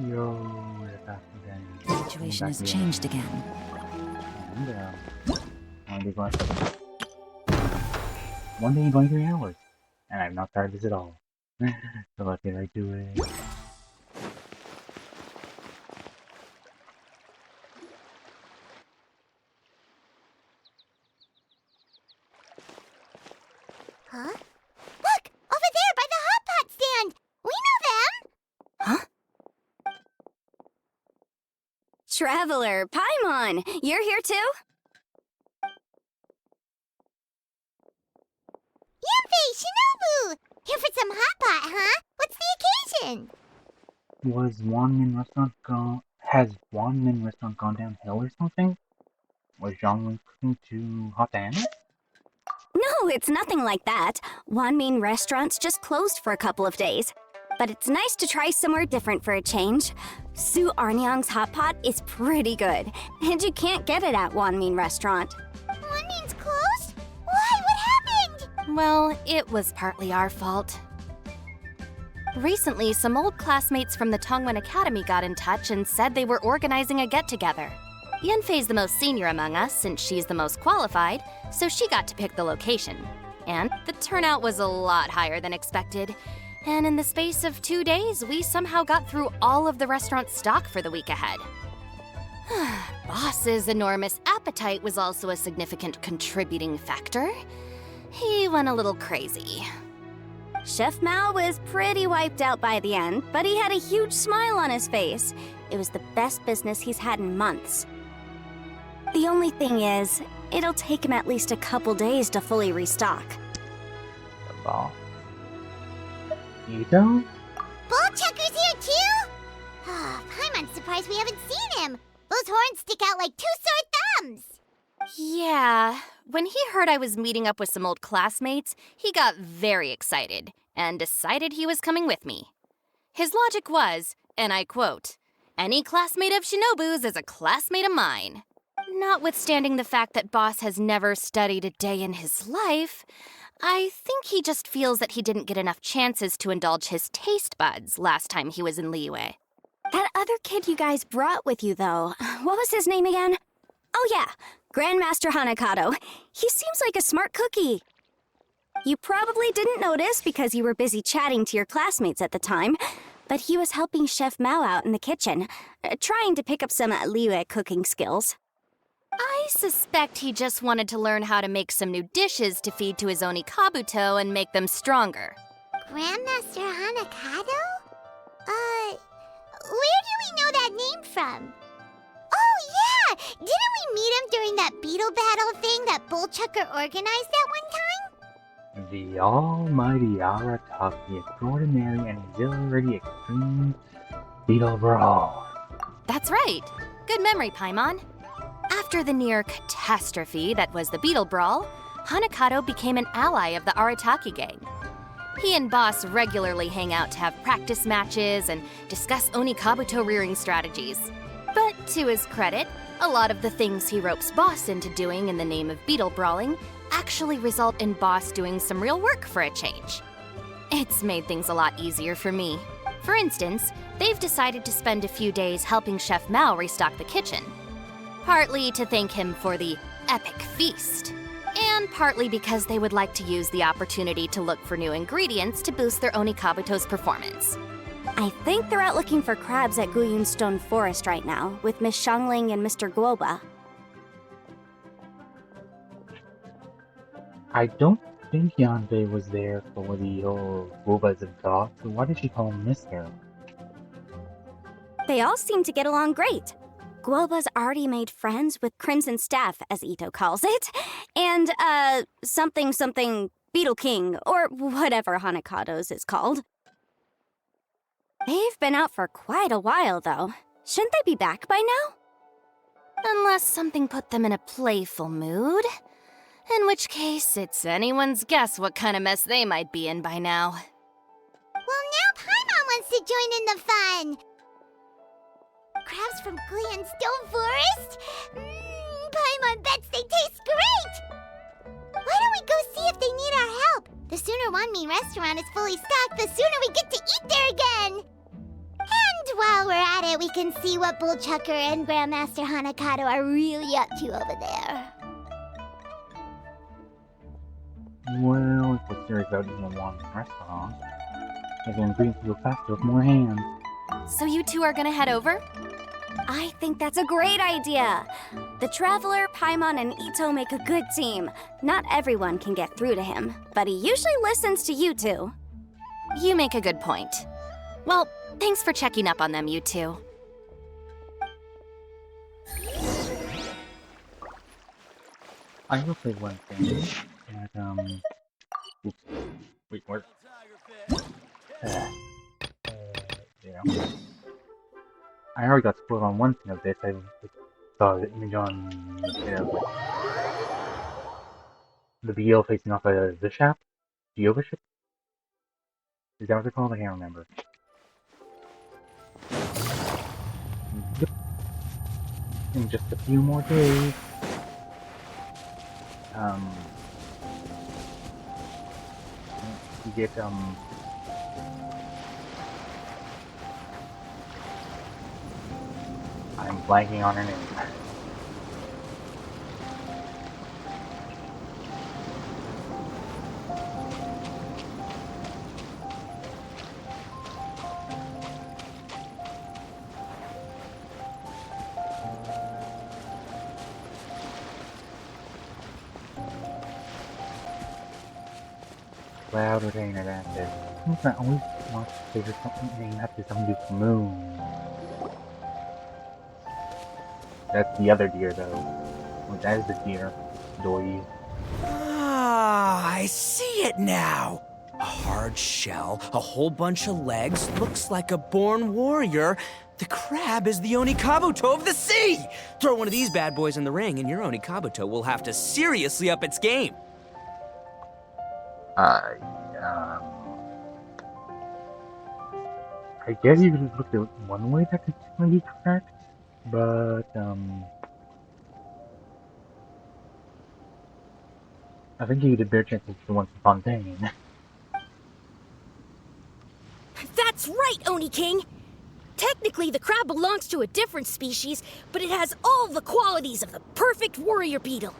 Yo, Arataki then. The situation has changed again. And, one day going 3 hours. And I've not tried this at all. So what did I do it? Huh? Look! Over there by the hot pot stand! We know them! Huh? Traveler, Paimon! You're here too? Yanfei, Shinobu! Here for some hot pot, huh? What's the occasion? Has one min restaurant gone downhill or something? Was Zhongli cooking too hot to handle? No, it's nothing like that. Wanmin restaurant's just closed for a couple of days. But it's nice to try somewhere different for a change. Su Arnyang's hot pot is pretty good, and you can't get it at Wanmin restaurant. Wanmin's closed? Why? What happened? Well, it was partly our fault. Recently, some old classmates from the Tongwen Academy got in touch and said they were organizing a get-together. Yanfei's the most senior among us, since she's the most qualified, so she got to pick the location. And the turnout was a lot higher than expected. And in the space of 2 days, we somehow got through all of the restaurant's stock for the week ahead. Boss's enormous appetite was also a significant contributing factor. He went a little crazy. Chef Mao was pretty wiped out by the end, but he had a huge smile on his face. It was the best business he's had in months. The only thing is, it'll take him at least a couple days to fully restock. The boss. Ito? Bullchucker's here too? I'm surprised we haven't seen him. Those horns stick out like two sore thumbs. Yeah, when he heard I was meeting up with some old classmates, he got very excited and decided he was coming with me. His logic was, and I quote, "Any classmate of Shinobu's is a classmate of mine." Notwithstanding the fact that Boss has never studied a day in his life, I think he just feels that he didn't get enough chances to indulge his taste buds last time he was in Liyue. That other kid you guys brought with you, though, what was his name again? Oh yeah, Grandmaster Hanakato. He seems like a smart cookie. You probably didn't notice because you were busy chatting to your classmates at the time, but he was helping Chef Mao out in the kitchen, trying to pick up some Liyue cooking skills. I suspect he just wanted to learn how to make some new dishes to feed to his Onikabuto and make them stronger. Grandmaster Hanakato? Where do we know that name from? Oh, yeah! Didn't we meet him during that Beetle battle thing that Bullchucker organized at one time? The almighty Arataki, extraordinary and exhilarating extreme Beetle Brawl. That's right. Good memory, Paimon. After the near catastrophe that was the Beetle Brawl, Hanakato became an ally of the Arataki gang. He and Boss regularly hang out to have practice matches and discuss Onikabuto rearing strategies. But to his credit, a lot of the things he ropes Boss into doing in the name of Beetle Brawling actually result in Boss doing some real work for a change. It's made things a lot easier for me. For instance, they've decided to spend a few days helping Chef Mao restock the kitchen. Partly to thank him for the epic feast, and partly because they would like to use the opportunity to look for new ingredients to boost their Onikabuto's performance. I think they're out looking for crabs at Guyun Stone Forest right now, with Miss Shangling and Mr. Guoba. I don't think Yanfei was there for the whole Boobas of God, so why did she call him Mister? They all seem to get along great. Guoba's already made friends with Crimson Staff, as Ito calls it, and, something Beetle King, or whatever Hanakato's is called. They've been out for quite a while, though. Shouldn't they be back by now? Unless something put them in a playful mood. In which case, it's anyone's guess what kind of mess they might be in by now. Well, now Paimon wants to join in the fun! Crabs from Guyun Stone Forest? Paimon bets they taste great! Why don't we go see if they need our help? The sooner Wanmin restaurant is fully stocked, the sooner we get to eat there again! And while we're we can see what Bullchucker and Grandmaster Hanakato are really up to over there. Well, if we're serious about eating one restaurant, maybe ingredients will go faster with more hands. So you two are gonna head over? I think that's a great idea. The Traveler, Paimon, and Ito make a good team. Not everyone can get through to him, but he usually listens to you two. You make a good point. Well, thanks for checking up on them, you two. I will say one thing that, oops. Wait, what? Yeah. I already got spoiled on one thing of this. I saw the image on the Beetle facing off a Bishop? Geobishop? Is that what they're called? I can't remember. Yep. In just a few more days. You get, I'm blanking on her name. Cloud Retainer, that's it. I always want to figure something named after some Duke's moon. That's the other deer, though. Well, that is the deer. Doi. Ah, I see it now. A hard shell, a whole bunch of legs, looks like a born warrior. The crab is the Onikabuto of the sea! Throw one of these bad boys in the ring and your Onikabuto will have to seriously up its game. I guess you could look at one way that could be correct, but, I think you get a better chance of the one from Fontaine. That's right, Oni King! Technically, the crab belongs to a different species, but it has all the qualities of the perfect warrior beetle.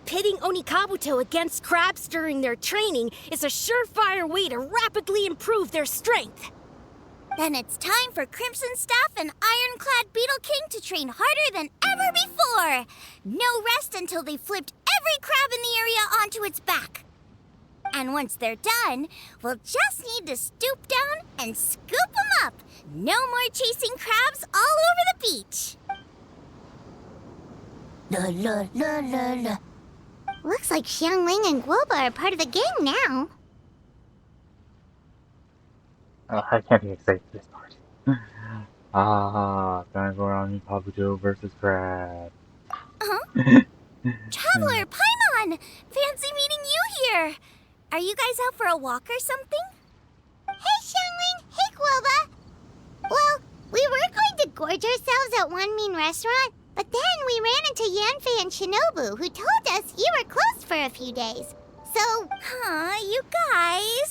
Pitting Onikabuto against crabs during their training is a surefire way to rapidly improve their strength. Then it's time for Crimson Staff and Ironclad Beetle King to train harder than ever before. No rest until they've flipped every crab in the area onto its back. And once they're done, we'll just need to stoop down and scoop them up. No more chasing crabs all over the beach. La la la la la. Looks like Xiangling and Guoba are part of the gang now. I can't be excited for this part. Time for Onikabuto versus Crab. Huh? Traveler, Paimon! Fancy meeting you here! Are you guys out for a walk or something? Hey, Xiangling! Hey, Guoba! Well, we were going to gorge ourselves at one mean restaurant, but then we ran into Yanfei and Shinobu, who told us you were closed for a few days. So, you guys.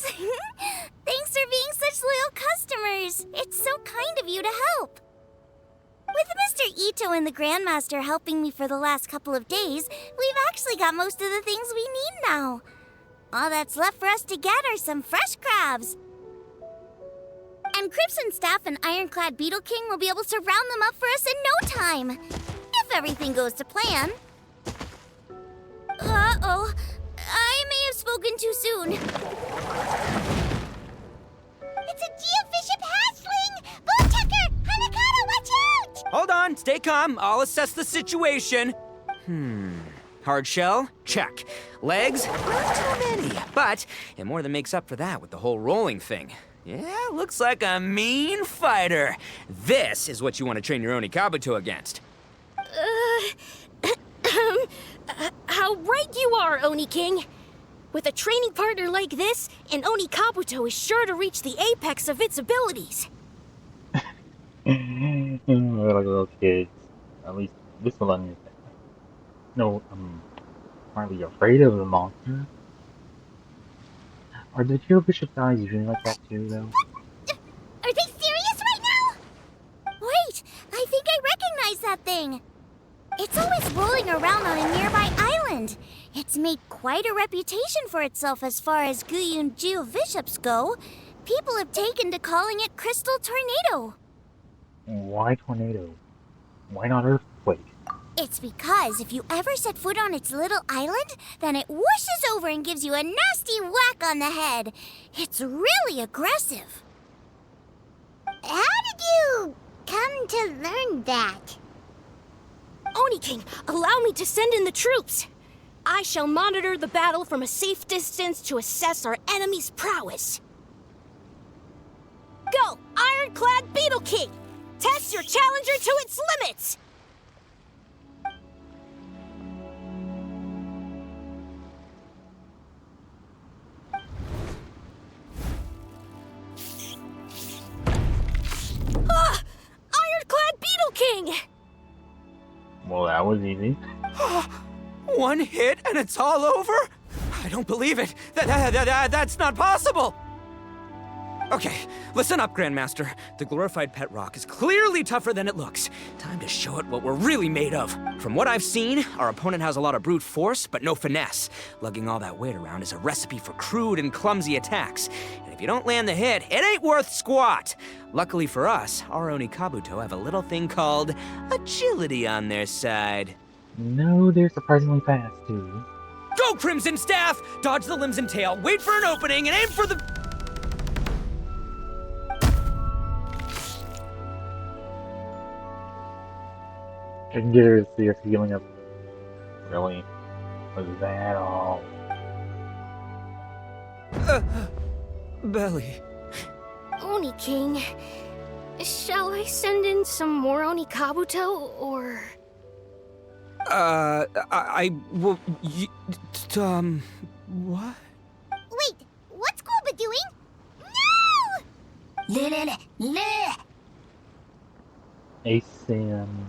Thanks for being such loyal customers. It's so kind of you to help. With Mr. Ito and the Grandmaster helping me for the last couple of days, we've actually got most of the things we need now. All that's left for us to get are some fresh crabs. And Crimson Staff and Ironclad Beetle King will be able to round them up for us in no time. If everything goes to plan. Uh-oh. I may have spoken too soon. It's a Geobishop hatchling! Bullchucker! Hanakato, watch out! Hold on, stay calm. I'll assess the situation. Hard shell? Check. Legs? Not too many, but it more than makes up for that with the whole rolling thing. Yeah, looks like a mean fighter. This is what you want to train your Onikabuto against. How right you are, Oni King! With a training partner like this, an Onikabuto is sure to reach the apex of its abilities. Like little kids. At least this one is. No, hardly afraid of the monster. Are the Geobishop guys usually like that too, though? Are they serious right now? Wait, that thing? It's always rolling around on a nearby island. It's made quite a reputation for itself as far as Guyun geobishops go. People have taken to calling it Crystal Tornado. Why tornado? Why not earthquake? It's because if you ever set foot on its little island, then it whooshes over and gives you a nasty whack on the head. It's really aggressive. How did you come to learn that? Oni King, allow me to send in the troops. I shall monitor the battle from a safe distance to assess our enemy's prowess. Go, Ironclad Beetle King! Test your challenger to its limits! Ah! Ironclad Beetle King! Well, that was easy. One hit and it's all over? I don't believe it. That's not possible. Okay, listen up, Grandmaster. The glorified pet rock is clearly tougher than it looks. Time to show it what we're really made of. From what I've seen, our opponent has a lot of brute force, but no finesse. Lugging all that weight around is a recipe for crude and clumsy attacks. And if you don't land the hit, it ain't worth squat. Luckily for us, our Oni Kabuto have a little thing called agility on their side. No, they're surprisingly fast, too. Go, Crimson Staff! Dodge the limbs and tail, wait for an opening, and aim for the... I can get her to see a feeling of... Really? Was that all? Belly. Oni King, shall I send in some more Oni Kabuto, or... Well, what? Wait, what's Gooba doing? No! Ace and...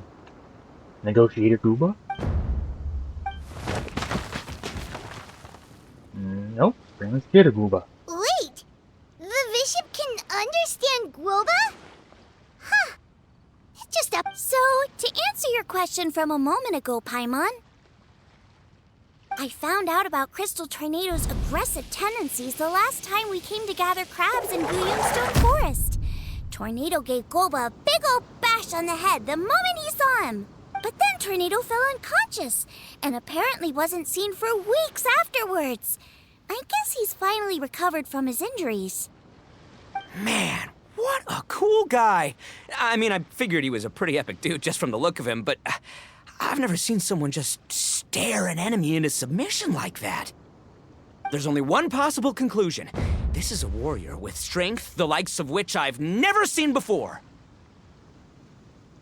Negotiator Gooba? Nope, Grandma's scared of Gooba. Wait, the bishop can understand Guoba? Huh. Just up. So, to answer your question from a moment ago, Paimon, I found out about Crystal Tornado's aggressive tendencies the last time we came to gather crabs in Guyunstone Forest. Tornado gave Guoba a big old bash on the head the moment he saw him. But then Tornado fell unconscious, and apparently wasn't seen for weeks afterwards. I guess he's finally recovered from his injuries. Man, what a cool guy. I mean, I figured he was a pretty epic dude just from the look of him, but I've never seen someone just stare an enemy into submission like that. There's only one possible conclusion. This is a warrior with strength, the likes of which I've never seen before.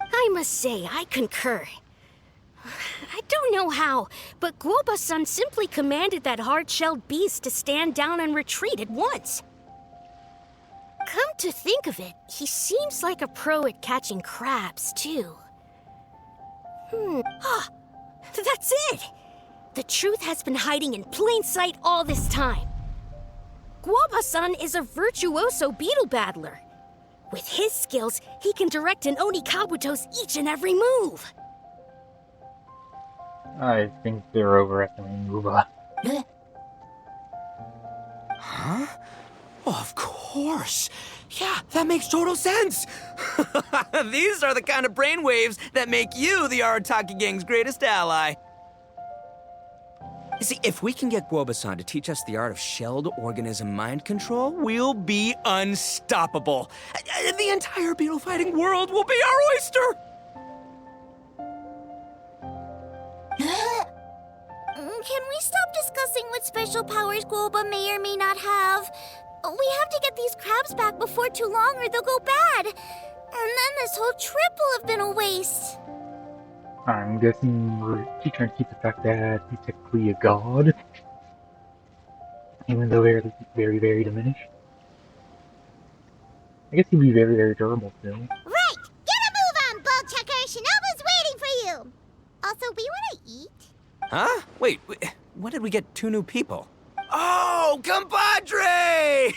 I must say, I concur. I don't know how, but Guoba-san simply commanded that hard-shelled beast to stand down and retreat at once. Come to think of it, he seems like a pro at catching crabs, too. Ah, that's it! The truth has been hiding in plain sight all this time. Guoba-san is a virtuoso beetle battler. With his skills, he can direct an Oni Kabuto's each and every move. I think they're overestimating Gooba. Huh? Oh, of course. Yeah, that makes total sense. These are the kind of brainwaves that make you the Arataki gang's greatest ally. You see, if we can get Guoba-san to teach us the art of shelled organism mind control, we'll be unstoppable. The entire beetle fighting world will be our oyster. Can we stop discussing what special powers Guoba may or may not have? We have to get these crabs back before too long or they'll go bad. And then this whole trip will have been a waste. I'm guessing she's trying to keep the fact that he's technically a god. Even though very, very, very diminished. I guess he'd be very, very durable still. Right! Get a move on, Bullchucker! Shinobu's waiting for you! Also, we want to eat? Huh? Wait, when did we get 2 new people? Oh, Oh, compadre!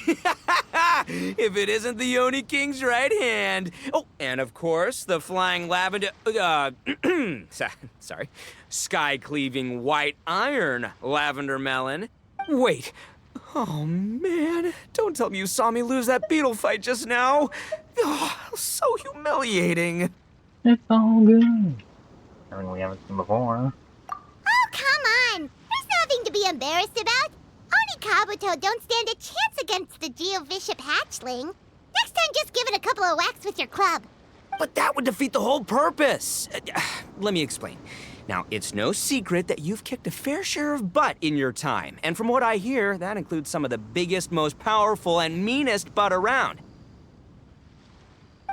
If it isn't the Oni King's right hand. Oh, and of course, the flying lavender... sorry. Sky-cleaving white iron lavender melon. Wait. Oh, man. Don't tell me you saw me lose that beetle fight just now. Oh, so humiliating. It's all good. Something we haven't seen before. Oh, come on! There's nothing to be embarrassed about. Oni Kabuto don't stand a chance against the Geovishap hatchling. Next time, just give it a couple of whacks with your club. But that would defeat the whole purpose. Let me explain. Now, it's no secret that you've kicked a fair share of butt in your time. And from what I hear, that includes some of the biggest, most powerful, and meanest butt around.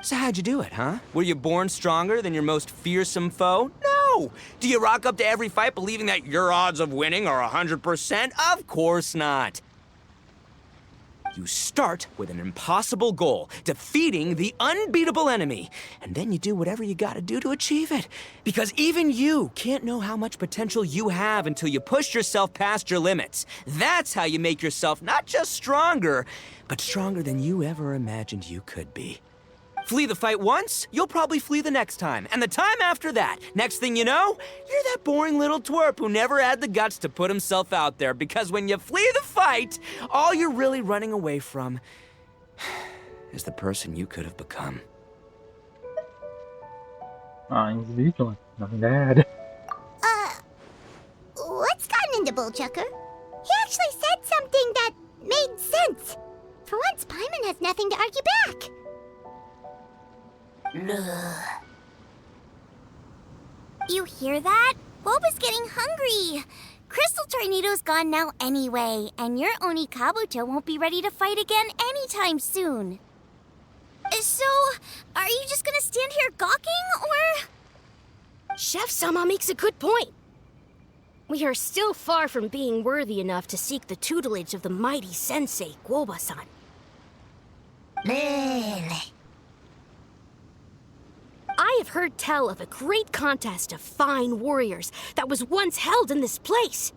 So how'd you do it, huh? Were you born stronger than your most fearsome foe? No! Do you rock up to every fight believing that your odds of winning are 100%? Of course not. You start with an impossible goal, defeating the unbeatable enemy. And then you do whatever you gotta do to achieve it. Because even you can't know how much potential you have until you push yourself past your limits. That's how you make yourself not just stronger, but stronger than you ever imagined you could be. Flee the fight once, you'll probably flee the next time. And the time after that, next thing you know, you're that boring little twerp who never had the guts to put himself out there. Because when you flee the fight, all you're really running away from is the person you could have become. He's vigilant. Nothing bad. What's gotten into Bullchucker? He actually said something that made sense. For once, Paimon has nothing to argue back. You hear that? Boba's getting hungry. Crystal Tornado's gone now anyway, and your Oni Kabuto won't be ready to fight again anytime soon. So, are you just gonna stand here gawking, or...? Chef-sama makes a good point. We are still far from being worthy enough to seek the tutelage of the mighty sensei, Guoba-san. I have heard tell of a great contest of fine warriors that was once held in this place.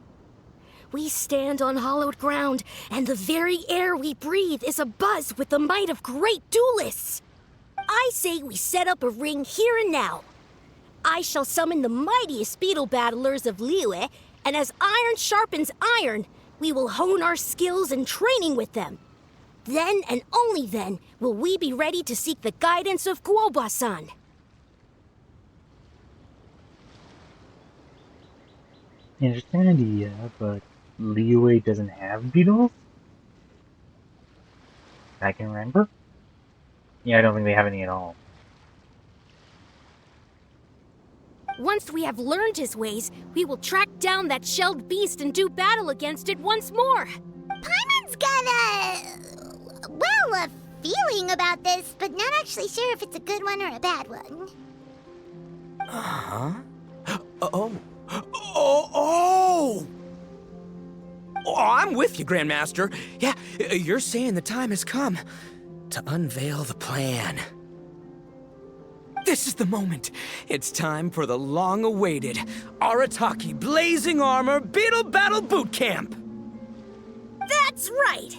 We stand on hallowed ground, and the very air we breathe is abuzz with the might of great duelists. I say we set up a ring here and now. I shall summon the mightiest beetle battlers of Liyue, and as iron sharpens iron, we will hone our skills and training with them. Then and only then will we be ready to seek the guidance of Guoba-san. Interesting idea, but Liyue doesn't have beetles? I can remember? Yeah, I don't think they have any at all. Once we have learned his ways, we will track down that shelled beast and do battle against it once more. Paimon's got a feeling about this, but not actually sure if it's a good one or a bad one. Uh-huh. Oh, I'm with you, Grandmaster. Yeah, you're saying the time has come to unveil the plan. This is the moment. It's time for the long-awaited Arataki Blazing Armor Beetle Battle Boot Camp. That's right.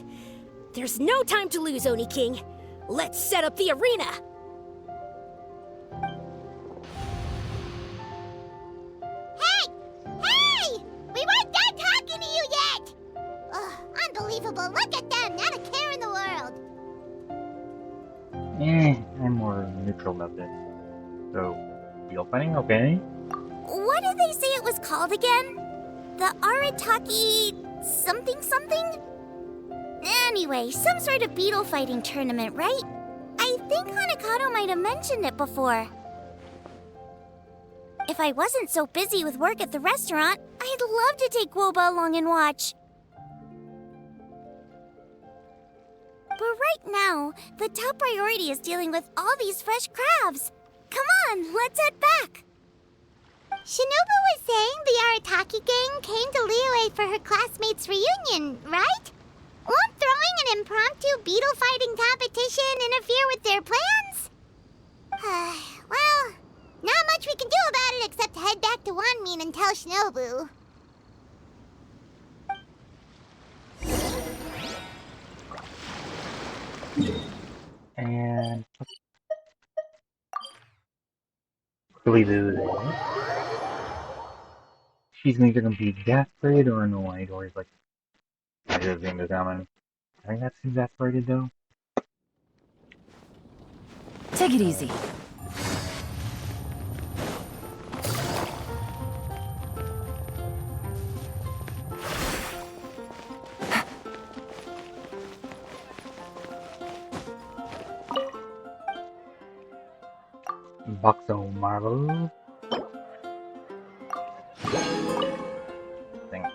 There's no time to lose, Oni King. Let's set up the arena. Hey! We weren't done talking to you yet! Ugh, unbelievable. Look at them. Not a care in the world. I'm more neutral about this. So, beetle fighting, okay? What did they say it was called again? The Arataki something? Anyway, some sort of beetle fighting tournament, right? I think Hanakato might have mentioned it before. If I wasn't so busy with work at the restaurant, I'd love to take Guoba along and watch. But right now, the top priority is dealing with all these fresh crabs. Come on, let's head back. Shinobu was saying the Arataki gang came to Liyue for her classmates' reunion, right? Won't throwing an impromptu beetle fighting competition interfere with their plans? Well, not much we can do about it except head back to Wanmin and tell Shinobu. And quickly do this. She's either gonna be exasperated or annoyed, or he's like, I just seem to summon. I think that's exasperated though. Take it easy. Boxo Marvel. Thing.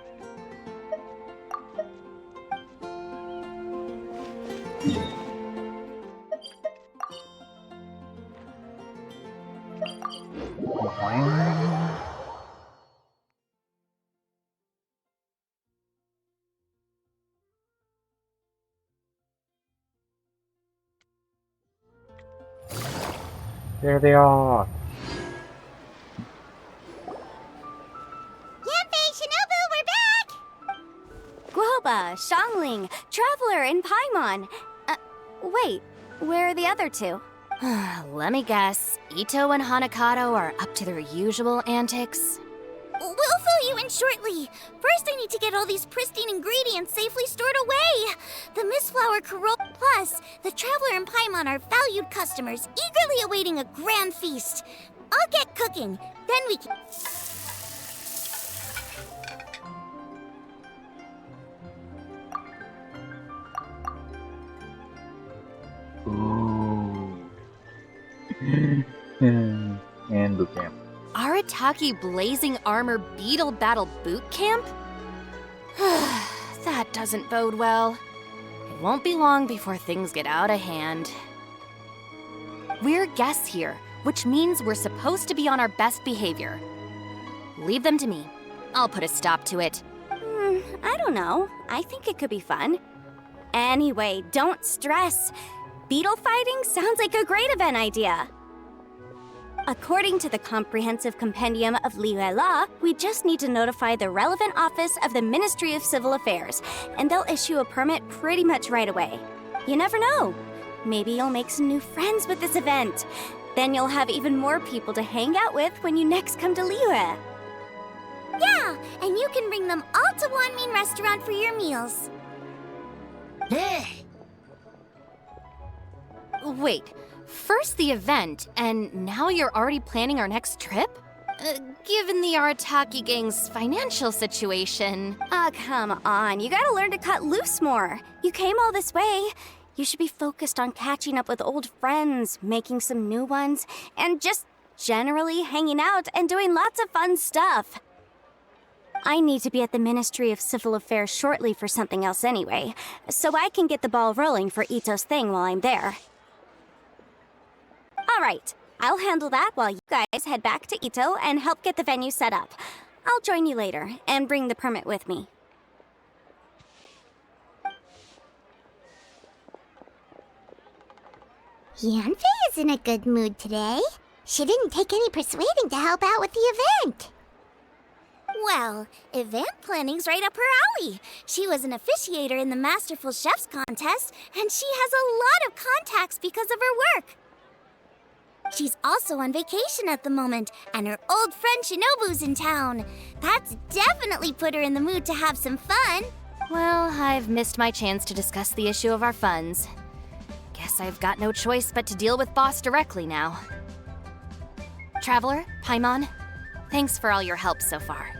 Boing. There they are. Yanfei, Shinobu, we're back! Guoba, Shangling, Traveler, and Paimon. Wait, where are the other two? Let me guess. Ito and Hanakado are up to their usual antics? We'll fill you in shortly. First, I need to get all these pristine ingredients safely stored away. The Mistflower Corolla Plus, the Traveler and Paimon are valued customers, eagerly awaiting a grand feast. I'll get cooking. Then we can... Ooh. And boot camp. Arataki Blazing Armor Beetle Battle Boot Camp? That doesn't bode well. It won't be long before things get out of hand. We're guests here, which means we're supposed to be on our best behavior. Leave them to me. I'll put a stop to it. I don't know. I think it could be fun. Anyway, don't stress. Beetle fighting sounds like a great event idea. According to the Comprehensive Compendium of Liyue Law, we just need to notify the relevant office of the Ministry of Civil Affairs, and they'll issue a permit pretty much right away. You never know. Maybe you'll make some new friends with this event. Then you'll have even more people to hang out with when you next come to Liyue. Yeah, and you can bring them all to Wanmin Restaurant for your meals. Wait, first the event, and now you're already planning our next trip? Given the Arataki gang's financial situation... Ah, come on. You gotta learn to cut loose more. You came all this way. You should be focused on catching up with old friends, making some new ones, and just generally hanging out and doing lots of fun stuff. I need to be at the Ministry of Civil Affairs shortly for something else anyway, so I can get the ball rolling for Ito's thing while I'm there. All right, I'll handle that while you guys head back to Ito and help get the venue set up. I'll join you later and bring the permit with me. Yanfei is in a good mood today. She didn't take any persuading to help out with the event. Well, event planning's right up her alley. She was an officiator in the Masterful Chefs contest, and she has a lot of contacts because of her work. She's also on vacation at the moment, and her old friend Shinobu's in town. That's definitely put her in the mood to have some fun. Well, I've missed my chance to discuss the issue of our funds. Guess I've got no choice but to deal with Boss directly now. Traveler, Paimon, thanks for all your help so far.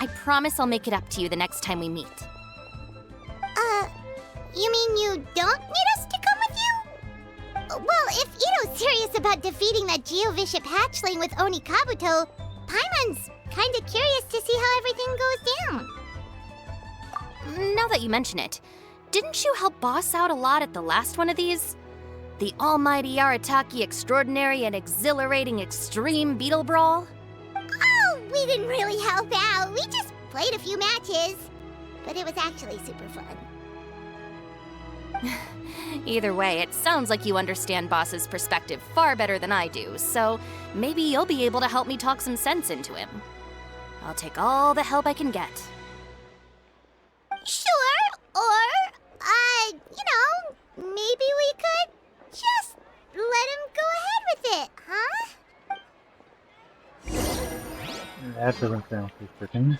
I promise I'll make it up to you the next time we meet. You mean you don't need us to come with you? Well, if Ito's serious about defeating that Geovishap hatchling with Oni Kabuto, Paimon's kinda curious to see how everything goes down. Now that you mention it, didn't you help Boss out a lot at the last one of these? The almighty Arataki extraordinary and exhilarating extreme Beetle Brawl? Oh, we didn't really help out. We just played a few matches. But it was actually super fun. Either way, it sounds like you understand Boss's perspective far better than I do, so maybe you'll be able to help me talk some sense into him. I'll take all the help I can get. Sure, or, maybe we could That doesn't sound too certain.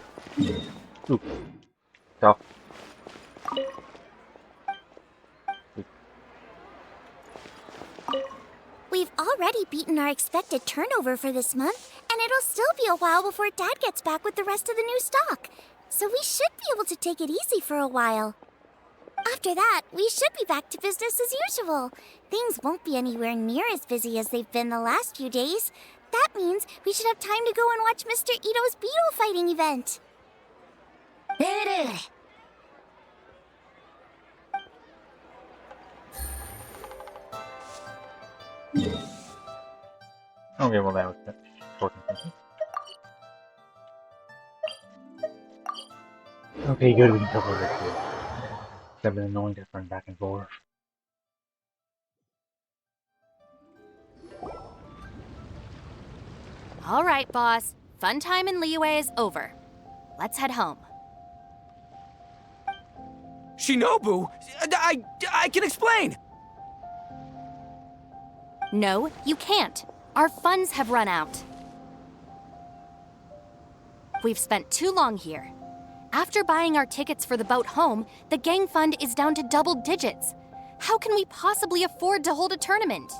Ooh. Stop. We've already beaten our expected turnover for this month, and it'll still be a while before Dad gets back with the rest of the new stock. So we should be able to take it easy for a while. After that, we should be back to business as usual. Things won't be anywhere near as busy as they've been the last few days. That means we should have time to go and watch Mr. Ito's beetle fighting event. Okay, well that was short and simple. Okay, good, we can cover this too. It's been annoying to run back and forth. All right, boss. Fun time in Liyue is over. Let's head home. Shinobu, I can explain. No, you can't. Our funds have run out. We've spent too long here. After buying our tickets for the boat home, the gang fund is down to double digits. How can we possibly afford to hold a tournament?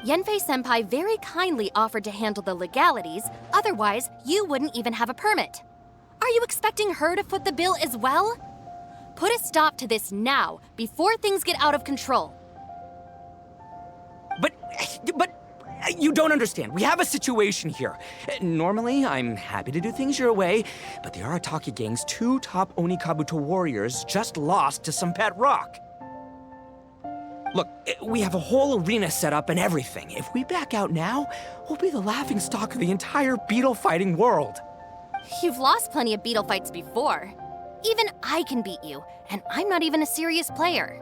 Yenfei-senpai very kindly offered to handle the legalities, otherwise you wouldn't even have a permit. Are you expecting her to foot the bill as well? Put a stop to this now, before things get out of control. But you don't understand. We have a situation here. Normally, I'm happy to do things your way, but the Arataki gang's 2 top Onikabuto warriors just lost to some pet rock. Look, we have a whole arena set up and everything. If we back out now, we'll be the laughingstock of the entire beetle fighting world. You've lost plenty of beetle fights before. Even I can beat you, and I'm not even a serious player.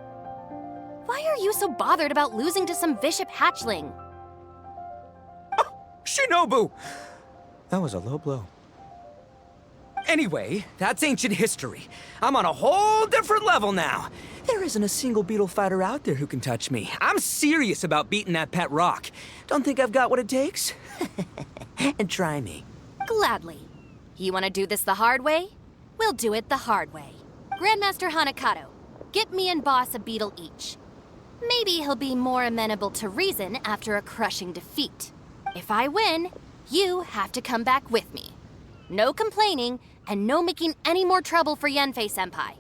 Why are you so bothered about losing to some bishop hatchling? Shinobu! That was a low blow. Anyway, that's ancient history. I'm on a whole different level now. There isn't a single beetle fighter out there who can touch me. I'm serious about beating that pet rock. Don't think I've got what it takes? And try me. Gladly. You want to do this the hard way? We'll do it the hard way. Grandmaster Hanakato, get me and Boss a beetle each. Maybe he'll be more amenable to reason after a crushing defeat. If I win, you have to come back with me. No complaining, and no making any more trouble for Yenfei-senpai.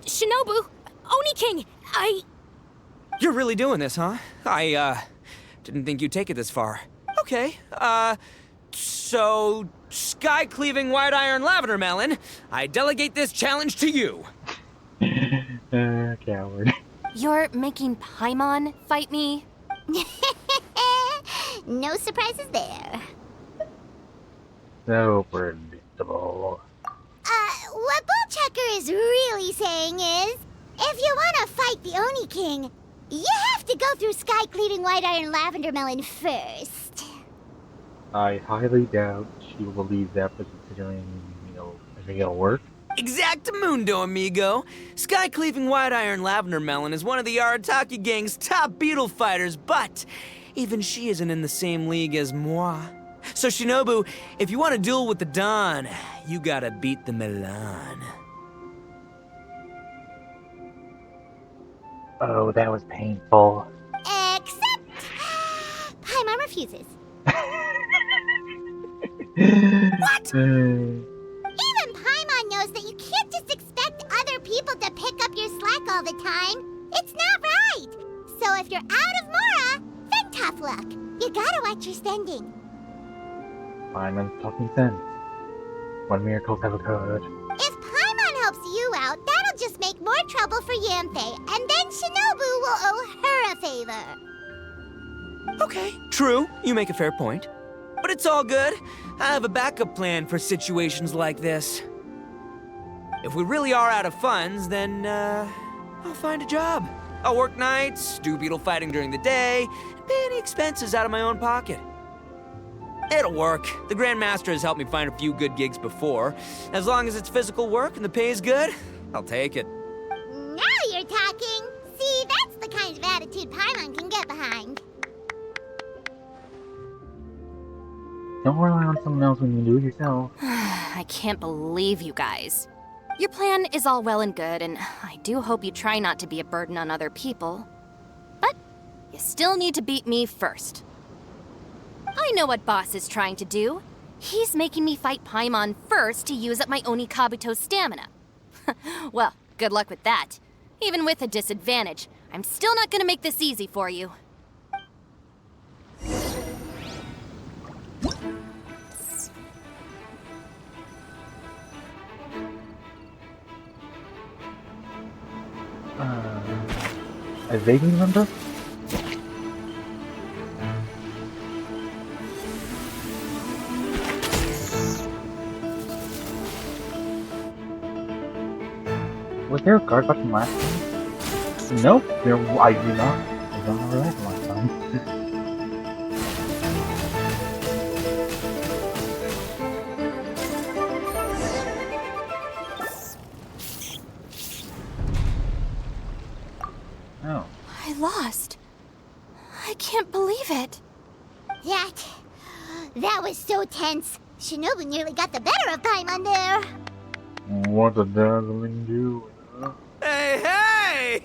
Shinobu, Oni King, You're really doing this, huh? I didn't think you'd take it this far. Okay, so sky-cleaving white iron lavender melon, I delegate this challenge to you. Coward. You're making Paimon fight me? No surprises there. So predictable. What Bullchecker is really saying is, if you want to fight the Oni King, you have to go through sky-cleaving white iron lavender melon first. I highly doubt she will believe that, but considering, I think it'll work. Exactamundo, amigo. Sky-cleaving white iron lavender melon is one of the Arataki gang's top beetle fighters, but even she isn't in the same league as moi. So Shinobu, if you want to duel with the Don, you gotta beat the Milan. Oh, that was painful. Except... Paimon refuses. What? Even Paimon knows that you can't just expect other people to pick up your slack all the time. It's not right. So if you're out of Mora, then tough luck. You gotta watch your spending. Paimon's talking sense. One miracle's have occurred. If Paimon helps you out, that'll just make more trouble for Yanfei, and then Shinobu will owe her a favor. Okay, true. You make a fair point. But it's all good. I have a backup plan for situations like this. If we really are out of funds, then, I'll find a job. I'll work nights, do beetle fighting during the day, and pay any expenses out of my own pocket. It'll work. The Grandmaster has helped me find a few good gigs before. As long as it's physical work and the pay is good, I'll take it. Now you're talking. See, that's the kind of attitude Paimon can get behind. Don't rely on someone else when you do it yourself. I can't believe you guys. Your plan is all well and good, and I do hope you try not to be a burden on other people. But you still need to beat me first. I know what Boss is trying to do. He's making me fight Paimon first to use up my Oni Kabuto's stamina. Well, good luck with that. Even with a disadvantage, I'm still not gonna make this easy for you. I vaguely remember. Was there a guard button last time? Nope, I do not. I don't remember that from last time. Oh. I lost. I can't believe it. That was so tense. Shinobu nearly got the better of Paimon there. What the dazzling do? Hey, hey!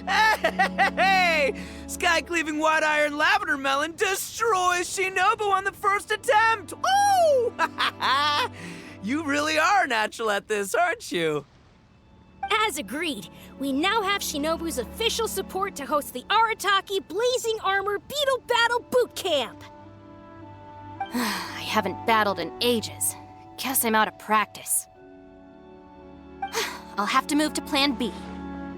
Hey! Sky-cleaving white iron lavender melon destroys Shinobu on the first attempt! Oh! You really are natural at this, aren't you? As agreed, we now have Shinobu's official support to host the Arataki Blazing Armor Beetle Battle Boot Camp. I haven't battled in ages. Guess I'm out of practice. I'll have to move to Plan B.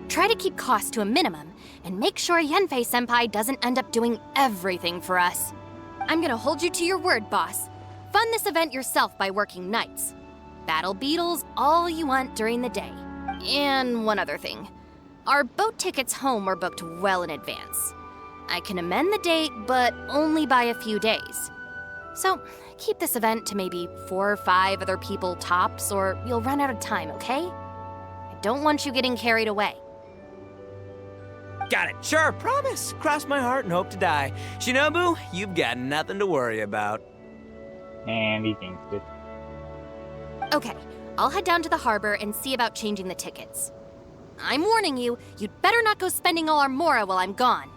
Try to keep costs to a minimum, and make sure Yanfei-senpai doesn't end up doing everything for us. I'm gonna hold you to your word, boss. Fund this event yourself by working nights. Battle Beetles all you want during the day. And one other thing. Our boat tickets home were booked well in advance. I can amend the date, but only by a few days. So, keep this event to maybe 4 or 5 other people tops, or you'll run out of time, okay? I don't want you getting carried away. Got it. Sure, promise. Cross my heart and hope to die. Shinobu, you've got nothing to worry about. And he thinks it. Okay, I'll head down to the harbor and see about changing the tickets. I'm warning you, you'd better not go spending all our mora while I'm gone.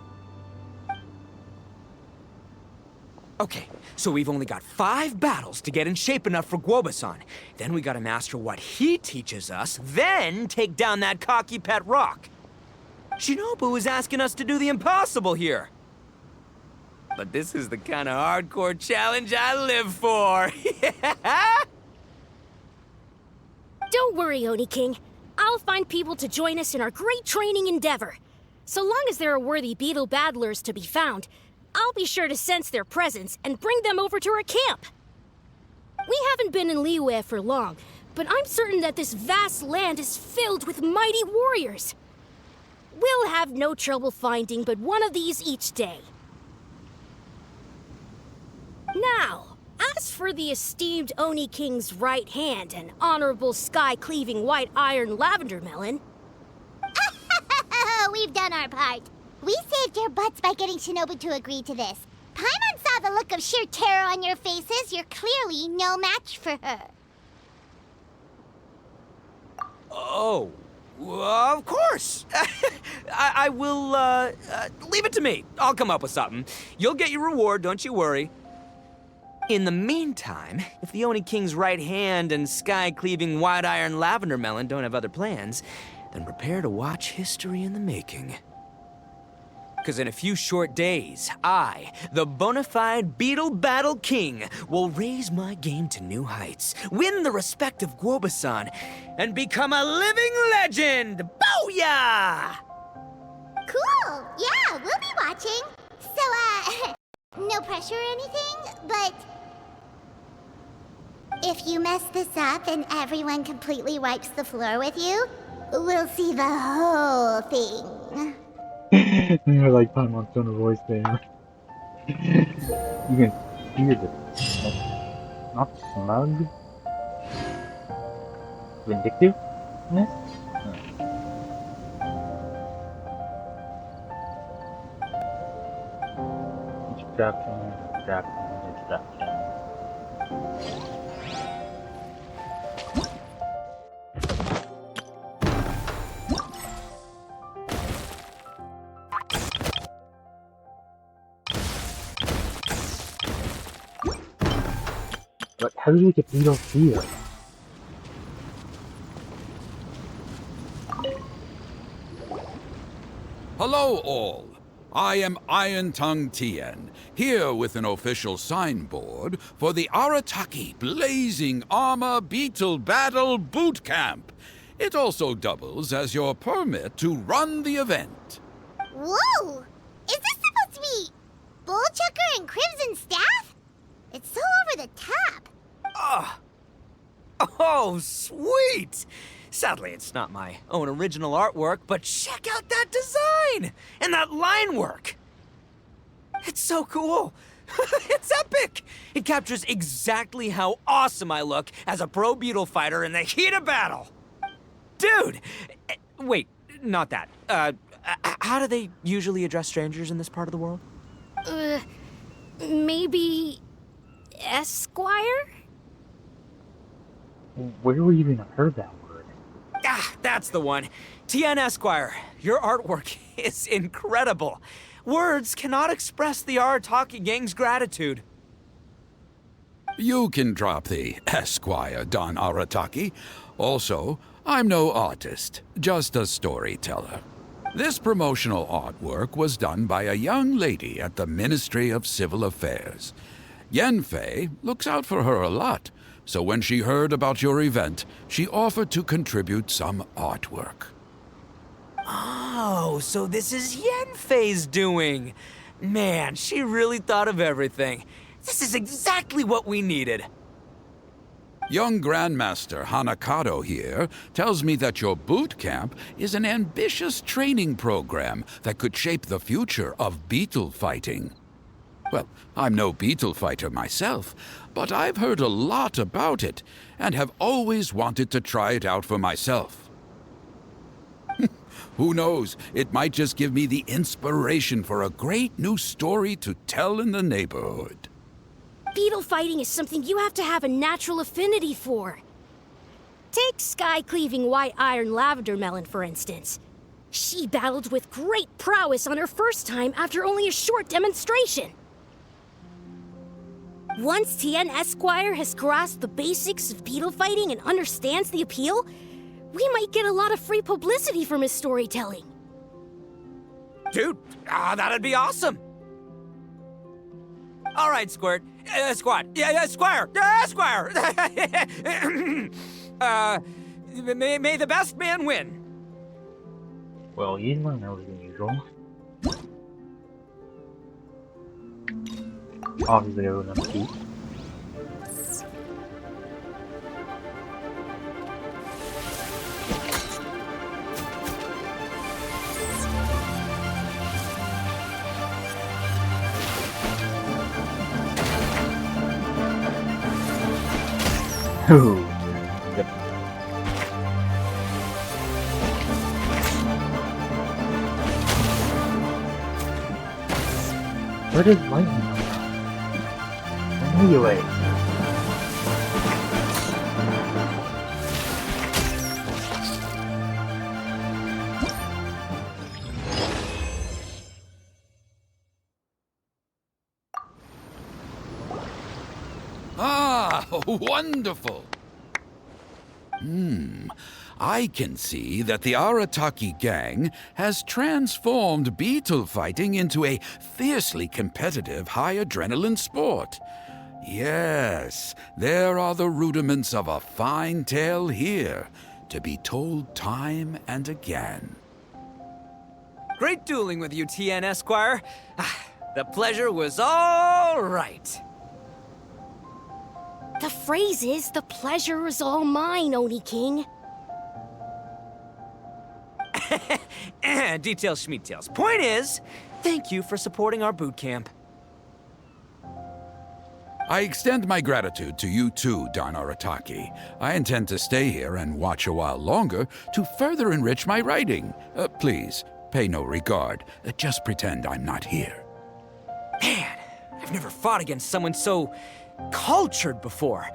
Okay, so we've only got 5 battles to get in shape enough for Guoba-san. Then we gotta master what he teaches us, then take down that cocky pet rock. Shinobu is asking us to do the impossible here. But this is the kind of hardcore challenge I live for. Yeah! Don't worry, Oni King. I'll find people to join us in our great training endeavor. So long as there are worthy beetle battlers to be found, I'll be sure to sense their presence and bring them over to our camp. We haven't been in Liyue for long, but I'm certain that this vast land is filled with mighty warriors. We'll have no trouble finding but one of these each day. Now, as for the esteemed Oni King's right hand and honorable sky-cleaving white iron lavender melon... We've done our part. We saved your butts by getting Shinobu to agree to this. Paimon saw the look of sheer terror on your faces. You're clearly no match for her. Oh, of course. I will, leave it to me. I'll come up with something. You'll get your reward, don't you worry. In the meantime, if the Oni King's right hand and sky-cleaving white iron lavender melon don't have other plans, then prepare to watch history in the making. Because in a few short days, I, the bona fide Beetle Battle King, will raise my game to new heights, win the respect of Guoba-san, and become a living legend! Booyah! Cool. Yeah, we'll be watching. So, no pressure or anything, but... if you mess this up and everyone completely wipes the floor with you, we'll see the whole thing. You're like Paimon's tone of voice there. You can hear the not smug, vindictiveness. Distraction, distraction, distraction. But how did we get Beetles here? Hello, all. I am Iron Tongue Tien, here with an official signboard for the Arataki Blazing Armor Beetle Battle Boot Camp. It also doubles as your permit to run the event. Whoa! Is this supposed to be Bullchucker and Crimson Staff? It's so over the top. Oh, sweet! Sadly, it's not my own original artwork, but check out that design! And that line work! It's so cool! It's epic! It captures exactly how awesome I look as a pro Beetle fighter in the heat of battle! Dude! Wait, not that. How do they usually address strangers in this part of the world? Maybe Esquire? Where we even heard that word? Ah, that's the one. Tien Esquire, your artwork is incredible. Words cannot express the Arataki gang's gratitude. You can drop the Esquire, Don Arataki. Also, I'm no artist, just a storyteller. This promotional artwork was done by a young lady at the Ministry of Civil Affairs. Yenfei looks out for her a lot, so when she heard about your event, she offered to contribute some artwork. Oh, so this is Yenfei's doing. Man, she really thought of everything. This is exactly what we needed. Young Grandmaster Hanakado here tells me that your boot camp is an ambitious training program that could shape the future of beetle fighting. Well, I'm no beetle fighter myself, but I've heard a lot about it and have always wanted to try it out for myself. Who knows, it might just give me the inspiration for a great new story to tell in the neighborhood. Beetle fighting is something you have to have a natural affinity for. Take sky-cleaving white iron lavender melon, for instance. She battled with great prowess on her first time after only a short demonstration. Once Tien Esquire has grasped the basics of beetle fighting and understands the appeal, we might get a lot of free publicity from his storytelling. Dude, that'd be awesome. All right, Squirt. Squad. Yeah, Squire. Squire. May the best man win. Well, you didn't know than usual. Obviously, I wouldn't have to keep. Ooh. Yep. Where does lightning come from? Anyway. Ah, wonderful! I can see that the Arataki gang has transformed beetle fighting into a fiercely competitive high-adrenaline sport. Yes, there are the rudiments of a fine tale here, to be told time and again. Great dueling with you, Tien Esquire. The pleasure was all right. The phrase is, the pleasure is all mine, Oni King. Details, schmeetails. Point is, thank you for supporting our boot camp. I extend my gratitude to you too, Don Arataki. I intend to stay here and watch a while longer to further enrich my writing. Please, pay no regard. Just pretend I'm not here. Man, I've never fought against someone so cultured before.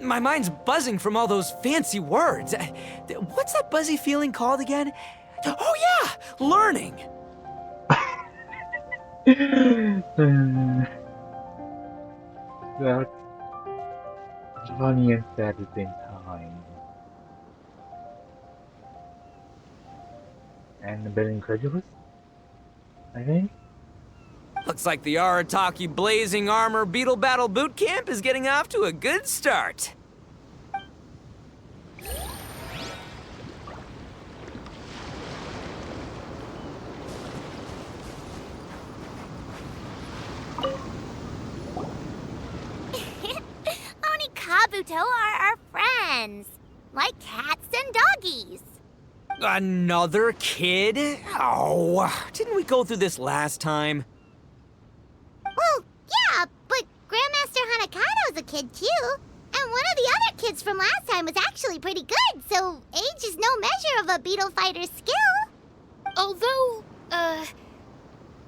My mind's buzzing from all those fancy words. What's that buzzy feeling called again? Oh yeah, learning. That's funny and sad at the same time. And a bit incredulous, I think. Looks like the Arataki Blazing Armor Beetle Battle Boot Camp is getting off to a good start. Oni Kabuto are our friends, like cats and doggies. Another kid? Oh, didn't we go through this last time? Well, yeah, but Grandmaster Hanakado's a kid too. And one of the other kids from last time was actually pretty good, so age is no measure of a beetle fighter's skill. Although,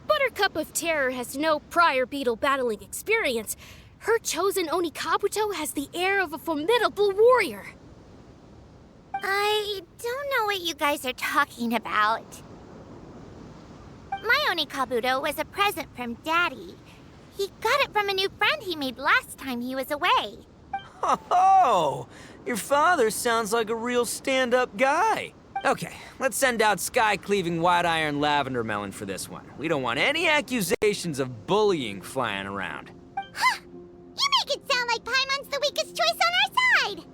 Buttercup of Terror has no prior beetle battling experience, her chosen Oni Kabuto has the air of a formidable warrior. I don't know what you guys are talking about. My Oni Kabuto was a present from Daddy. He got it from a new friend he made last time he was away. Oh, your father sounds like a real stand-up guy. Okay, let's send out Sky-Cleaving White Iron Lavender Melon for this one. We don't want any accusations of bullying flying around. Huh! You make it sound like Paimon's the weakest choice on our side!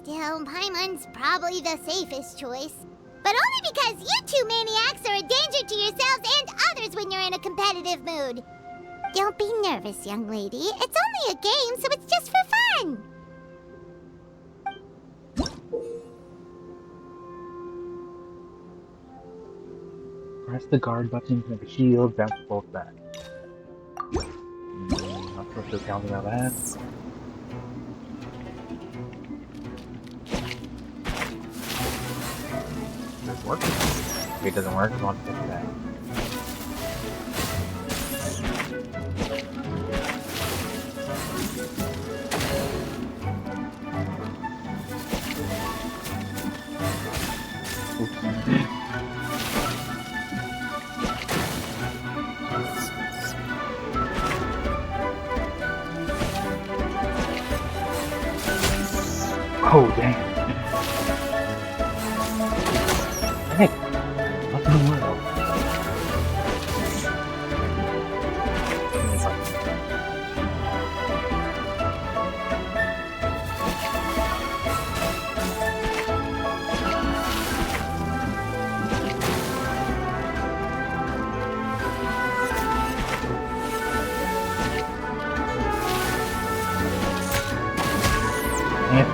Still, Paimon's probably the safest choice. But only because you two maniacs are a danger to yourselves and others when you're in a competitive mood. Don't be nervous, young lady. It's only a game, so it's just for fun. Press the guard button to make a shield, bounce both back. Not supposed to count about that. Does it work? If it doesn't work, I want to push that. Oh, dang. Hey, what's in the world? Yeah.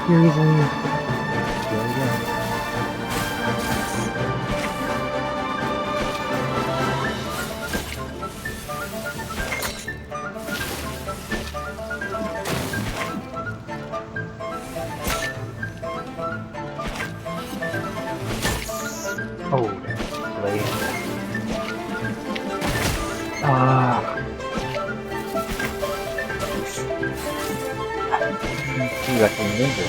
Seriously? There we go. Oh, blade. He's actually ninja.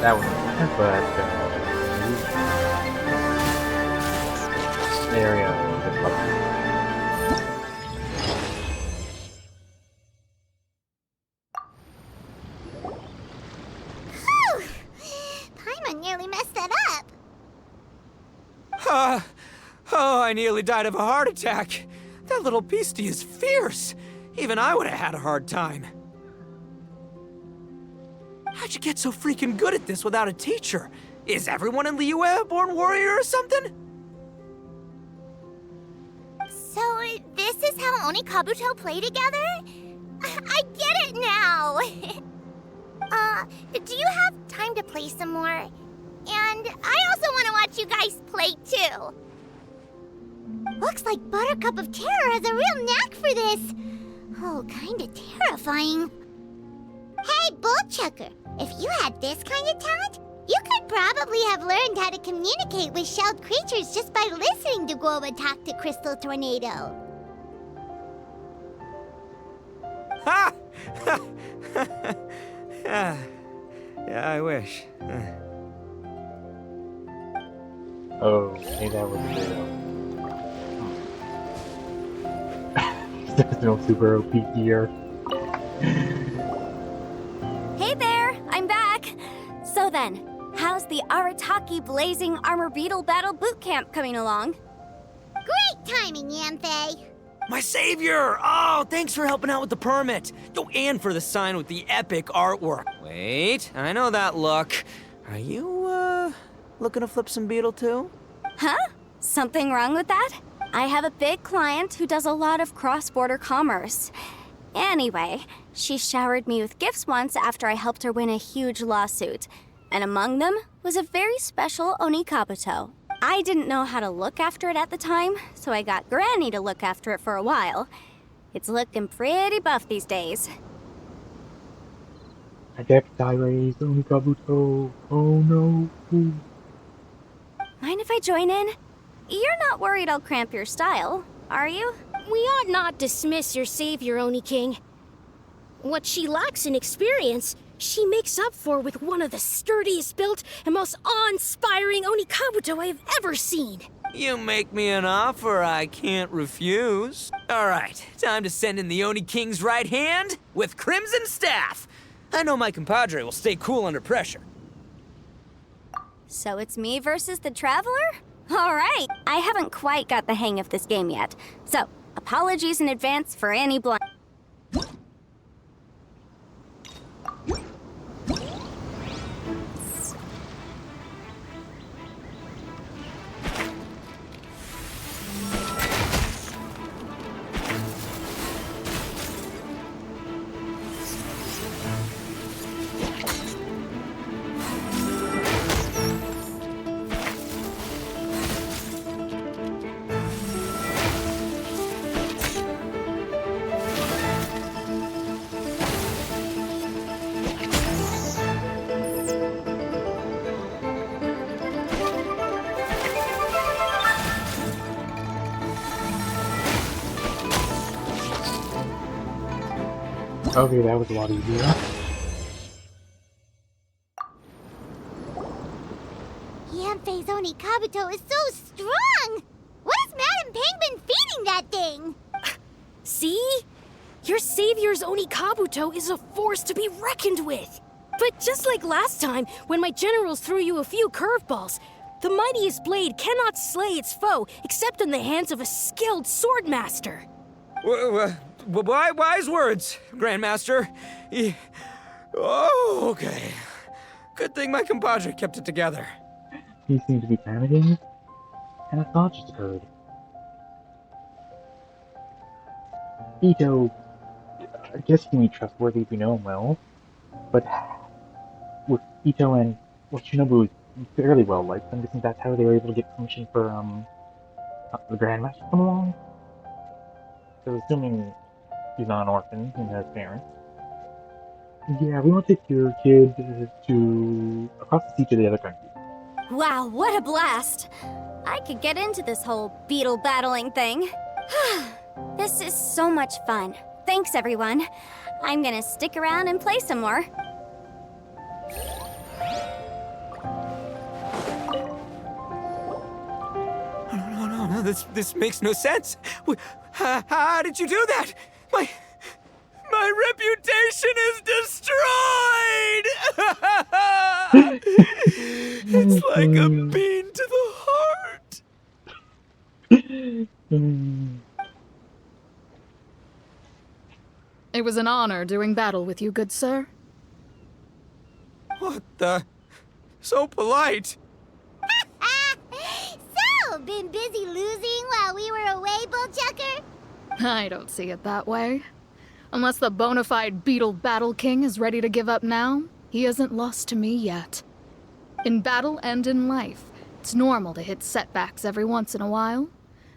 That was but area was just like Whew! Paimon nearly messed that up. Oh, I nearly died of a heart attack. That little beastie is fierce. Even I would have had a hard time. How'd you get so freaking good at this without a teacher? Is everyone in Liyue a born warrior or something? So, this is how Oni Kabuto play together? I get it now! Do you have time to play some more? And I also want to watch you guys play too. Looks like Buttercup of Terror has a real knack for this. Oh, kinda terrifying. Hey, Bullchucker, if you had this kind of talent, you could probably have learned how to communicate with shelled creatures just by listening to Guoba talk to Crystal Tornado. Ha! Yeah, I wish. Oh, maybe that was the There's no super OP gear. Hey there, I'm back. So then, how's the Arataki Blazing Armor Beetle Battle Boot Camp coming along? Great timing, Yamfei. My savior! Oh, thanks for helping out with the permit. Oh, and for the sign with the epic artwork. Wait, I know that look. Are you, looking to flip some Beetle too? Huh? Something wrong with that? I have a big client who does a lot of cross-border commerce. Anyway, she showered me with gifts once after I helped her win a huge lawsuit. And among them was a very special Oni Kabuto. I didn't know how to look after it at the time, so I got Granny to look after it for a while. It's looking pretty buff these days. Adept Diaries, Oni Kabuto. Oh no. Mind if I join in? You're not worried I'll cramp your style, are you? We ought not dismiss your savior, Oni King. What she lacks in experience, she makes up for with one of the sturdiest built and most awe-inspiring Oni Kabuto I have ever seen. You make me an offer I can't refuse. All right, time to send in the Oni King's right hand with Crimson Staff. I know my compadre will stay cool under pressure. So it's me versus the Traveler? All right, I haven't quite got the hang of this game yet. So, apologies in advance for any blind... Okay, that was a lot easier. Yamfei's Oni Kabuto is so strong! What is Madam Penguin feeding that thing? See? Your savior's Oni Kabuto is a force to be reckoned with. But just like last time, when my generals threw you a few curveballs, the mightiest blade cannot slay its foe except in the hands of a skilled swordmaster. Wise words, Grandmaster. Oh, okay. Good thing my compadre kept it together. He seemed to be panicking, and a thought just occurred. Ito, I guess he can be trustworthy if you know him well, but with Ito and Shinobu is fairly well liked, I'm guessing that's how they were able to get permission for the Grandmaster to come along. So assuming he's not an orphan and has parents. Yeah, we want to take your kid to across the sea to the other country. Wow, what a blast! I could get into this whole beetle battling thing. This is so much fun. Thanks, everyone. I'm gonna stick around and play some more. No, this makes no sense. How did you do that? My reputation is destroyed! It's like a bean to the heart. It was an honor doing battle with you, good sir. What the? So polite. So, been busy losing while we were away, Bullchucker? I don't see it that way. Unless the bona fide Beetle Battle King is ready to give up now, he hasn't lost to me yet. In battle and in life, it's normal to hit setbacks every once in a while.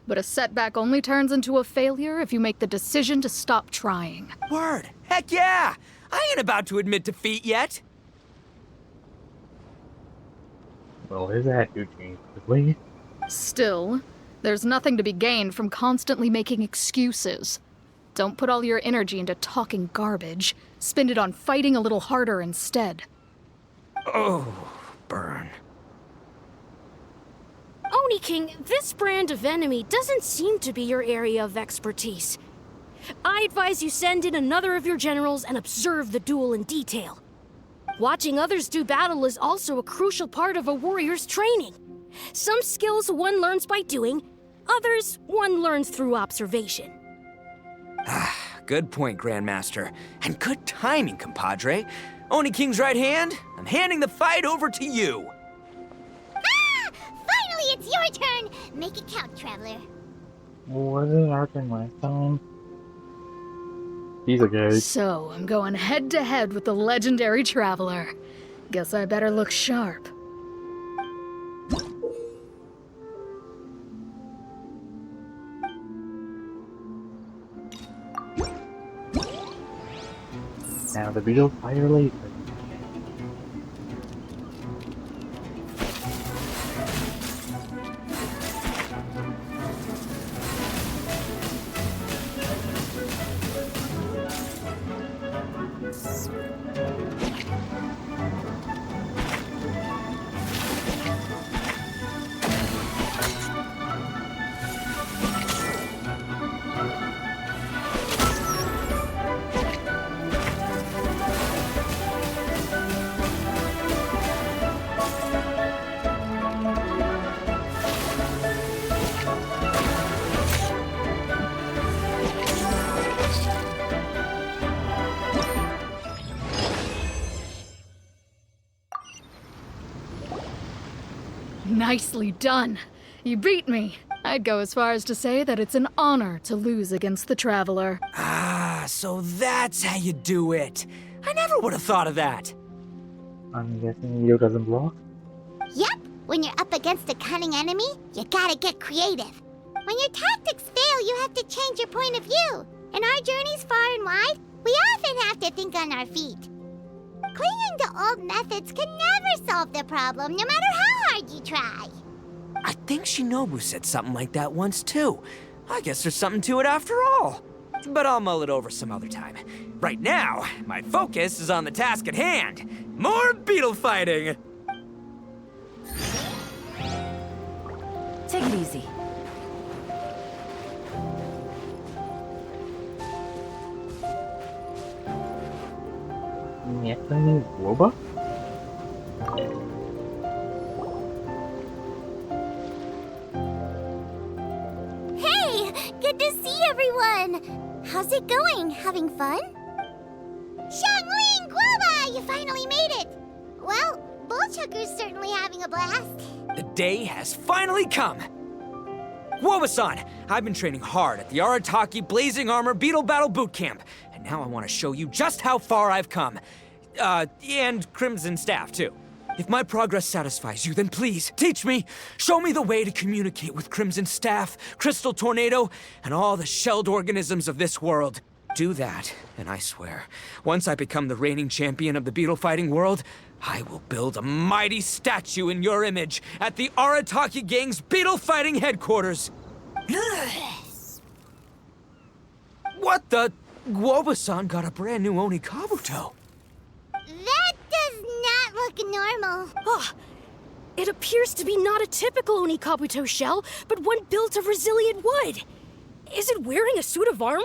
But a setback only turns into a failure if you make the decision to stop trying. Word. Heck yeah! I ain't about to admit defeat yet. Well, his attitude changed quickly. Still, there's nothing to be gained from constantly making excuses. Don't put all your energy into talking garbage. Spend it on fighting a little harder instead. Oh, burn. Oni King, this brand of enemy doesn't seem to be your area of expertise. I advise you send in another of your generals and observe the duel in detail. Watching others do battle is also a crucial part of a warrior's training. Some skills one learns by doing, others one learns through observation. Good point, Grandmaster. And good timing, compadre. Oni King's right hand, I'm handing the fight over to you. Finally, it's your turn! Make it count, Traveler. Was it our turn last time? These are good. So, I'm going head-to-head with the legendary Traveler. Guess I better look sharp. Now the Beetle fire laser. Nicely done. You beat me. I'd go as far as to say that it's an honor to lose against the Traveler. Ah, so that's how you do it. I never would have thought of that. I'm guessing Ito doesn't block? Yep, when you're up against a cunning enemy, you gotta get creative. When your tactics fail, you have to change your point of view. In our journeys far and wide, we often have to think on our feet. Clinging to old methods can never solve the problem, no matter how hard you try. I think Shinobu said something like that once, too. I guess there's something to it after all. But I'll mull it over some other time. Right now, my focus is on the task at hand. More beetle fighting! Take it easy. Niektórzy Woba? Hey, good to see everyone. How's it going? Having fun? Shangling Guoba, you finally made it. Well, Bullchucker's certainly having a blast. The day has finally come! Woba-san, I've been training hard at the Arataki Blazing Armor Beetle Battle Boot Camp, and now I want to show you just how far I've come. And Crimson Staff, too. If my progress satisfies you, then please, teach me! Show me the way to communicate with Crimson Staff, Crystal Tornado, and all the shelled organisms of this world. Do that, and I swear, once I become the reigning champion of the beetle fighting world, I will build a mighty statue in your image at the Arataki Gang's beetle fighting headquarters. What the? Guoba-san got a brand new Oni Kabuto. That does not look normal. Ah, it appears to be not a typical Oni Kabuto shell, but one built of resilient wood. Is it wearing a suit of armor?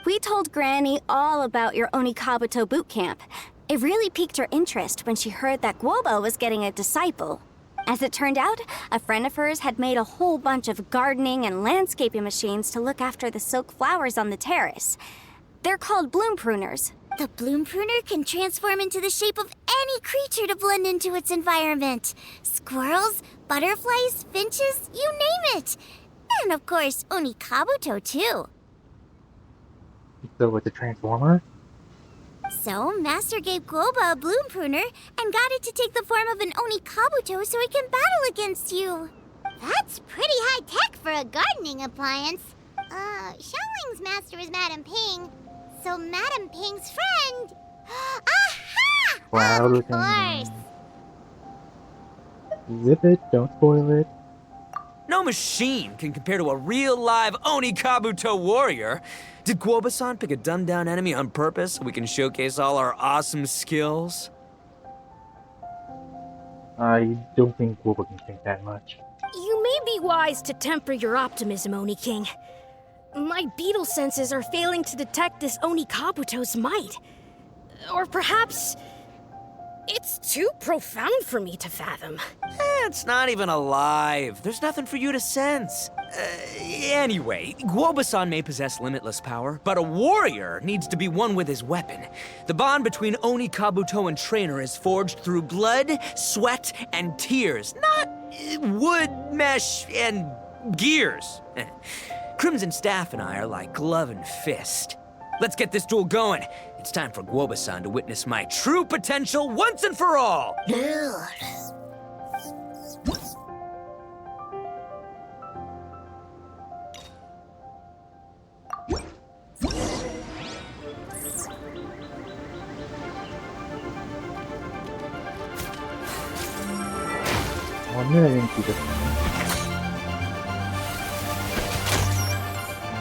We told Granny all about your Oni Kabuto boot camp. It really piqued her interest when she heard that Guoba was getting a disciple. As it turned out, a friend of hers had made a whole bunch of gardening and landscaping machines to look after the silk flowers on the terrace. They're called bloom pruners. The bloom pruner can transform into the shape of any creature to blend into its environment. Squirrels, butterflies, finches, you name it. And of course, Onikabuto too. So it's a transformer? So, Master gave Guoba a bloom pruner and got it to take the form of an Onikabuto so it can battle against you. That's pretty high tech for a gardening appliance. Xiangling's master is Madame Ping, so Madame Ping's friend... Aha! Wow, of course! Zip it, don't spoil it. No machine can compare to a real live Onikabuto warrior. Did Guoba-san pick a dumbed-down enemy on purpose so we can showcase all our awesome skills? I don't think Guoba can think that much. You may be wise to temper your optimism, Oni King. My beetle senses are failing to detect this Onikabuto's might. Or perhaps it's too profound for me to fathom. It's not even alive. There's nothing for you to sense. Anyway, Guoba-san may possess limitless power, but a warrior needs to be one with his weapon. The bond between Onikabuto and trainer is forged through blood, sweat, and tears, not wood, mesh, and gears. Crimson Staff and I are like glove and fist. Let's get this duel going. It's time for Guoba-san to witness my true potential once and for all. Oh, I knew I didn't see this.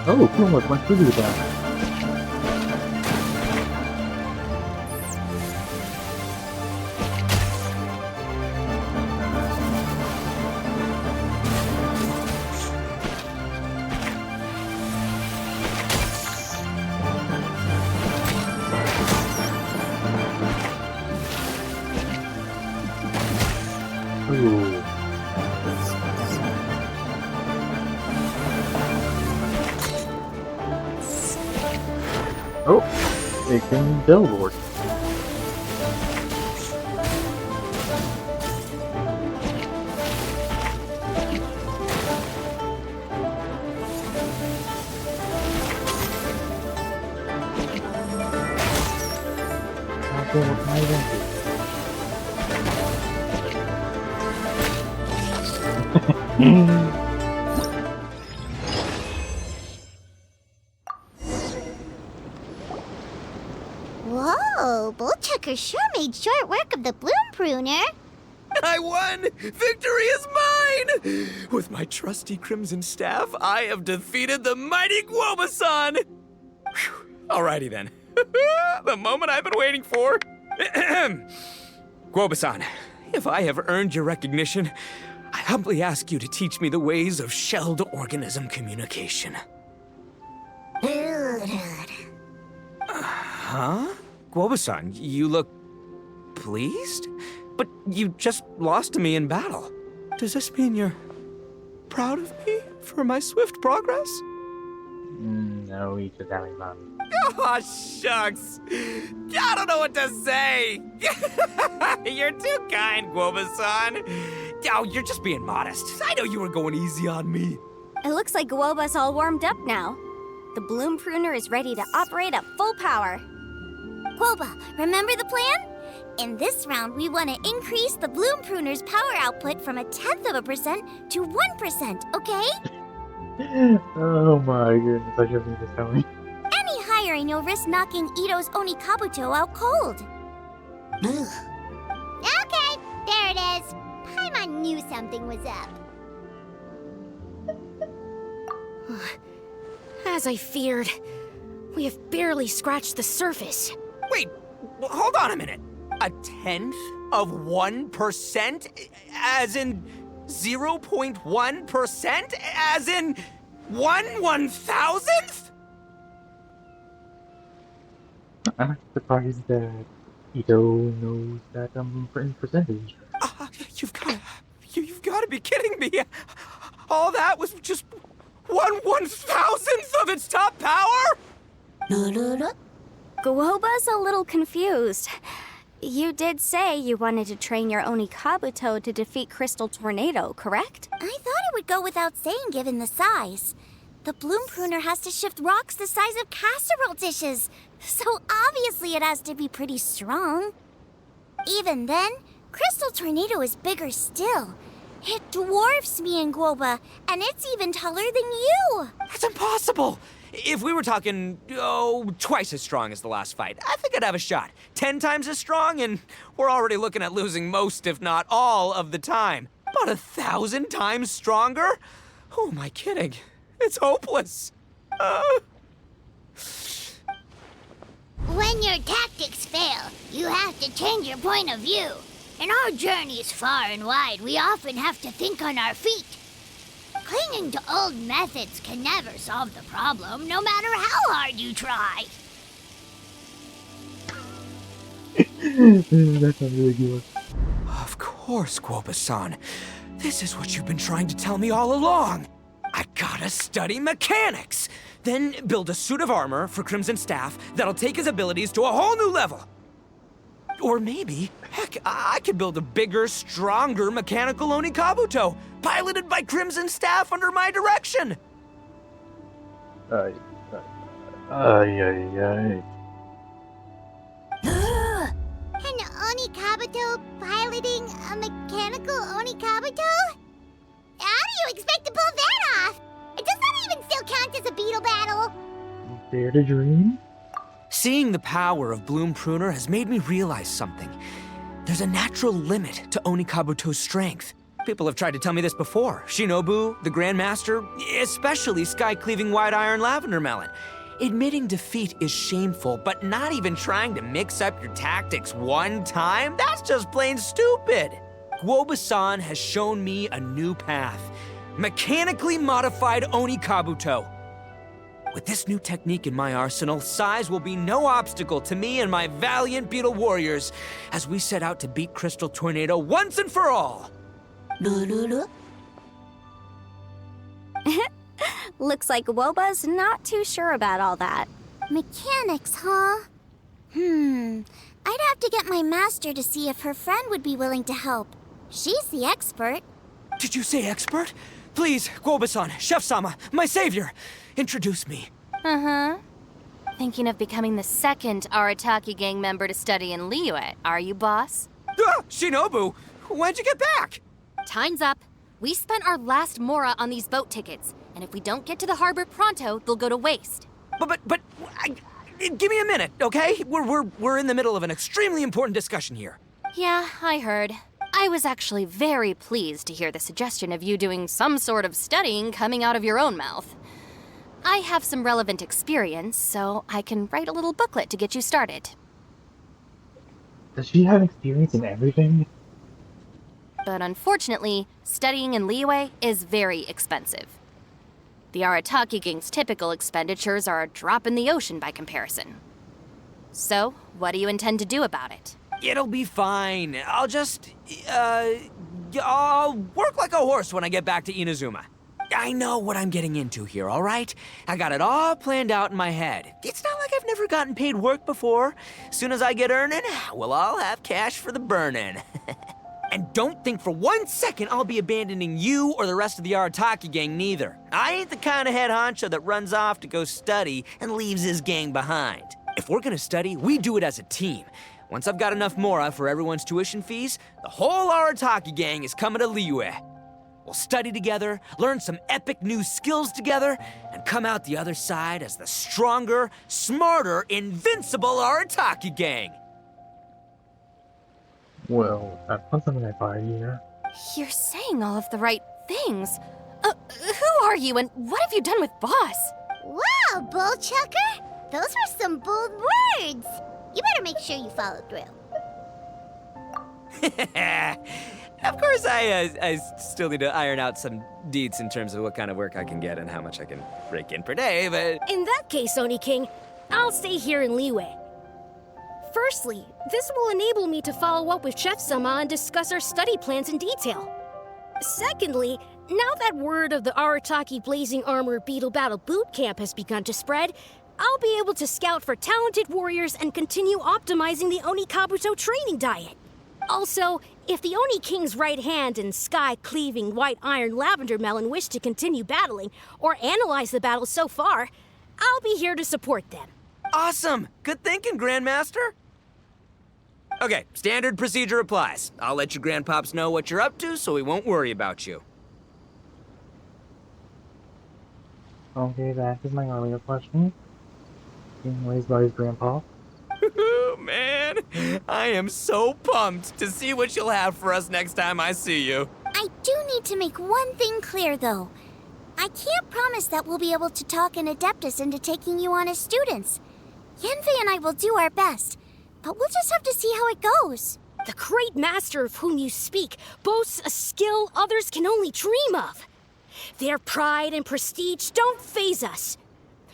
Oh, cool, look, went through that. Ooh. Oh, it can billboard. Okay, what can I even do? Whoa, Bullchucker sure made short work of the bloom pruner. I won! Victory is mine! With my trusty Crimson Staff, I have defeated the mighty Guoba-san! Whew. Alrighty then. The moment I've been waiting for. Guoba-san, if I have earned your recognition, I humbly ask you to teach me the ways of shelled organism communication. Huh? Guoba-san, you look pleased? But you just lost to me in battle. Does this mean you're proud of me for my swift progress? No, he's just having fun. Aw, shucks. I don't know what to say. You're too kind, Guoba-san. Oh, you're just being modest. I know you were going easy on me. It looks like Guoba's all warmed up now. The bloom pruner is ready to operate at full power. Guoba, remember the plan? In this round, we want to increase the bloom pruner's power output from 0.1% to 1%, okay? Oh my goodness, I shouldn't be telling. Any higher and you'll risk knocking Ito's Onikabuto out cold. Okay, there it is. Paimon knew something was up. As I feared, we have barely scratched the surface. Wait, hold on a minute. 1/10 of 1%? As in 0.1%? As in 1/1000th? I'm not surprised that Ito knows that percentage. You've got to be kidding me. All that was just 1/1000th of its top power? Guoba's a little confused. You did say you wanted to train your Onikabuto to defeat Crystal Tornado, correct? I thought it would go without saying given the size. The bloom pruner has to shift rocks the size of casserole dishes, so obviously it has to be pretty strong. Even then, Crystal Tornado is bigger still. It dwarfs me and Guoba, and it's even taller than you. That's impossible! If we were talking, twice as strong as the last fight, I think I'd have a shot. 10 times as strong, and we're already looking at losing most, if not all, of the time. But 1,000 times stronger? Who am I kidding? It's hopeless. When your tactics fail, you have to change your point of view. In our journeys far and wide, we often have to think on our feet. Clinging to old methods can never solve the problem, no matter how hard you try. That sounds really good. Of course, Guoba-san. This is what you've been trying to tell me all along. I gotta study mechanics, then build a suit of armor for Crimson Staff that'll take his abilities to a whole new level. Or maybe, heck, I could build a bigger, stronger mechanical Onikabuto, piloted by Crimson Staff under my direction. Ay. An Onikabuto piloting a mechanical Onikabuto? How do you expect to pull that off? Does that even still count as a beetle battle? Dare to dream? Seeing the power of Bloom Pruner has made me realize something. There's a natural limit to Onikabuto's strength. People have tried to tell me this before. Shinobu, the Grandmaster, especially Sky-Cleaving White Iron Lavender Melon. Admitting defeat is shameful, but not even trying to mix up your tactics one time? That's just plain stupid. Guoba-san has shown me a new path. Mechanically modified Onikabuto. With this new technique in my arsenal, size will be no obstacle to me and my valiant Beetle warriors as we set out to beat Crystal Tornado once and for all. Looks like Woba's not too sure about all that. Mechanics, huh? I'd have to get my master to see if her friend would be willing to help. She's the expert. Did you say expert? Please, Guoba-san, Chef-sama, my savior, introduce me. Thinking of becoming the second Arataki gang member to study in Liyue, are you, boss? Shinobu, when'd you get back? Time's up. We spent our last mora on these boat tickets, and if we don't get to the harbor pronto, they'll go to waste. Give me a minute, okay? We're in the middle of an extremely important discussion here. Yeah, I heard. I was actually very pleased to hear the suggestion of you doing some sort of studying coming out of your own mouth. I have some relevant experience, so I can write a little booklet to get you started. Does she have experience in everything? But unfortunately, studying in Liyue is very expensive. The Arataki gang's typical expenditures are a drop in the ocean by comparison. So, what do you intend to do about it? It'll be fine. I'll work like a horse when I get back to Inazuma. I know what I'm getting into here, all right? I got it all planned out in my head. It's not like I've never gotten paid work before. As soon as I get earning, we'll all have cash for the burning. And don't think for 1 second I'll be abandoning you or the rest of the Arataki gang neither. I ain't the kind of head honcho that runs off to go study and leaves his gang behind. If we're gonna study, we do it as a team. Once I've got enough mora for everyone's tuition fees, the whole Arataki gang is coming to Liyue. We'll study together, learn some epic new skills together, and come out the other side as the stronger, smarter, invincible Arataki gang. Well, that's not something I buy here. You're saying all of the right things. Who are you and what have you done with Boss? Wow, Bullchucker! Those were some bold words! You better make sure you follow through. Of course, I still need to iron out some deets in terms of what kind of work I can get and how much I can rake in per day, but... In that case, Oni King, I'll stay here in Liyue. Firstly, this will enable me to follow up with Chef-sama and discuss our study plans in detail. Secondly, now that word of the Arataki Blazing Armor Beetle Battle Boot Camp has begun to spread, I'll be able to scout for talented warriors and continue optimizing the Oni Kabuto training diet. Also, if the Oni King's right hand and sky-cleaving white iron lavender melon wish to continue battling or analyze the battle so far, I'll be here to support them. Awesome! Good thinking, Grandmaster! Okay, standard procedure applies. I'll let your grandpops know what you're up to so we won't worry about you. Okay, that is my earlier question. Being raised by his grandpa. Man, I am so pumped to see what you'll have for us next time I see you. I do need to make one thing clear, though. I can't promise that we'll be able to talk an Adeptus into taking you on as students. Yanfei and I will do our best, but we'll just have to see how it goes. The great master of whom you speak boasts a skill others can only dream of. Their pride and prestige don't faze us.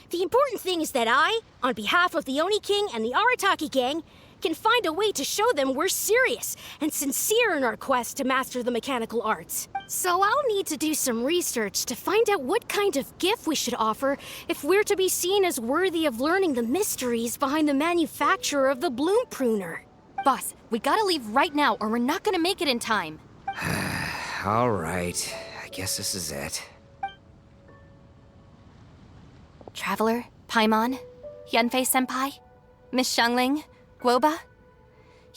The important thing is that I, on behalf of the Oni King and the Arataki gang, can find a way to show them we're serious and sincere in our quest to master the mechanical arts. So I'll need to do some research to find out what kind of gift we should offer if we're to be seen as worthy of learning the mysteries behind the manufacture of the bloom pruner. Boss, we gotta leave right now or we're not gonna make it in time. All right, I guess this is it. Traveler, Paimon, Yanfei-senpai, Miss Xiangling, Guoba,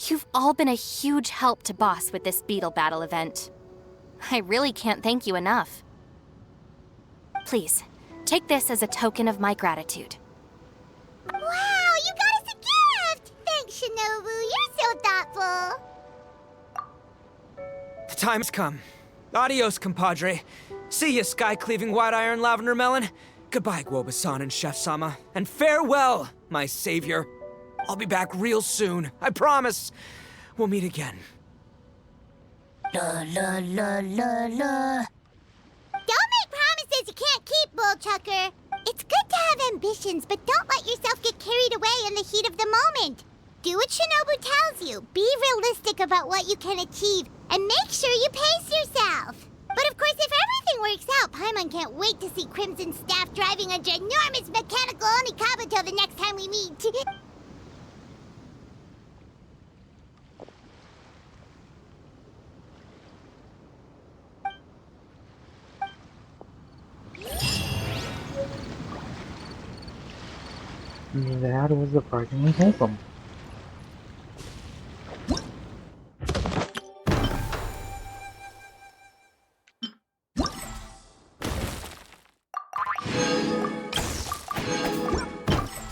you've all been a huge help to Boss with this Beetle battle event. I really can't thank you enough. Please, take this as a token of my gratitude. Wow, you got us a gift! Thanks, Shinobu. You're so thoughtful. The time's come. Adios, compadre. See ya, sky-cleaving white iron lavender melon. Goodbye, Guoba-san and Chef-sama. And farewell, my savior. I'll be back real soon, I promise. We'll meet again. La la la la la. Don't make promises you can't keep, Bullchucker. It's good to have ambitions, but don't let yourself get carried away in the heat of the moment. Do what Shinobu tells you. Be realistic about what you can achieve, and make sure you pace yourself. But of course, if everything works out, Paimon can't wait to see Crimson Staff driving a ginormous mechanical Oni Kabuto the next time we meet. That was surprisingly wholesome.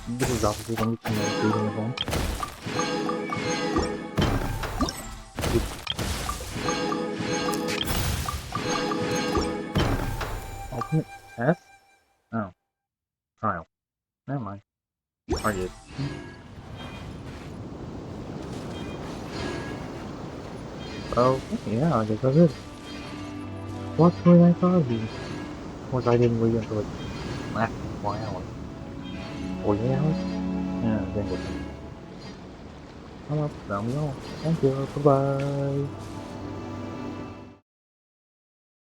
This is obviously going to be communicating event. Ultimate test? Oh. Trial. Never mind. Target. Oh, yeah, I guess that's it. What's really nice of these? Of course, I didn't leave until like last 4 hours. 48 hours? Yeah, then we'll see. Well, that'll be all. Thank you, bye-bye.